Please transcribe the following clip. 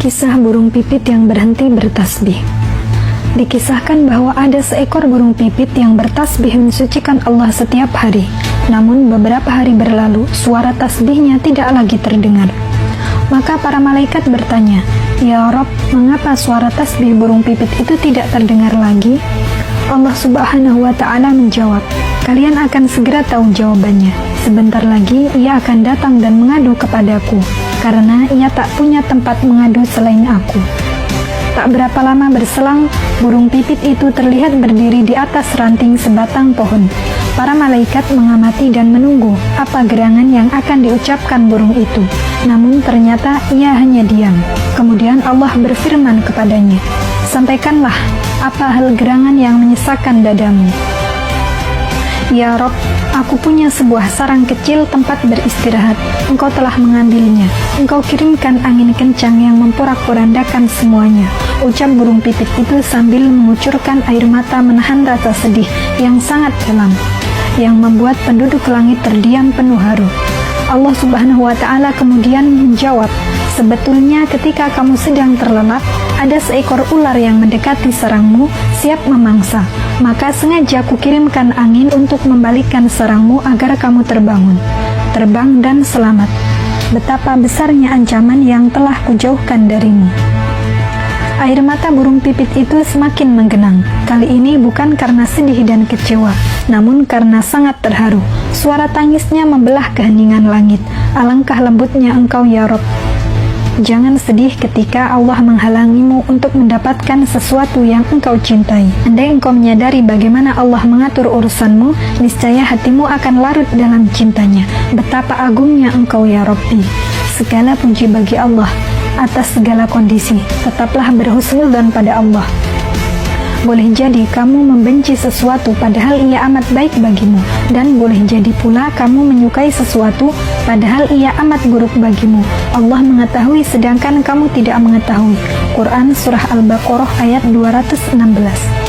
Kisah burung pipit yang berhenti bertasbih. Dikisahkan bahwa ada seekor burung pipit yang bertasbih mensucikan Allah setiap hari. Namun beberapa hari berlalu, suara tasbihnya tidak lagi terdengar. Maka para malaikat bertanya, "Ya Rabb, mengapa suara tasbih burung pipit itu tidak terdengar lagi?" Allah Subhanahu wa Ta'ala menjawab, "Kalian akan segera tahu jawabannya. Sebentar lagi ia akan datang dan mengadu kepadaku, karena ia tak punya tempat mengadu selain aku." Tak berapa lama berselang, burung pipit itu terlihat berdiri di atas ranting sebatang pohon. Para malaikat mengamati dan menunggu apa gerangan yang akan diucapkan burung itu. Namun ternyata ia hanya diam. Kemudian Allah berfirman kepadanya, "Sampaikanlah apa hal gerangan yang menyesakkan dadamu." "Ya Rob, aku punya sebuah sarang kecil tempat beristirahat. Engkau telah mengambilnya. Engkau kirimkan angin kencang yang memporak-porandakan semuanya," ucap burung pipit itu sambil mengucurkan air mata menahan rasa sedih yang sangat dalam, yang membuat penduduk langit terdiam penuh haru. Allah Subhanahu wa Ta'ala kemudian menjawab, "Sebetulnya ketika kamu sedang terlelap, ada seekor ular yang mendekati sarangmu, siap memangsa. Maka sengaja kukirimkan angin untuk membalikkan sarangmu agar kamu terbang dan selamat. Betapa besarnya ancaman yang telah kujauhkan darimu." Air mata burung pipit itu semakin menggenang. Kali ini bukan karena sedih dan kecewa, namun karena sangat terharu. Suara tangisnya membelah keheningan langit. "Alangkah lembutnya Engkau ya Rob. Jangan sedih ketika Allah menghalangimu untuk mendapatkan sesuatu yang engkau cintai. Andai engkau menyadari bagaimana Allah mengatur urusanmu, niscaya hatimu akan larut dalam cintanya. Betapa agungnya Engkau ya Rabbi." Segala puji bagi Allah atas segala kondisi. Tetaplah berhusnudzon pada Allah. Boleh jadi kamu membenci sesuatu padahal ia amat baik bagimu, dan boleh jadi pula kamu menyukai sesuatu padahal ia amat buruk bagimu. Allah mengetahui sedangkan kamu tidak mengetahui. Quran Surah Al-Baqarah ayat 216.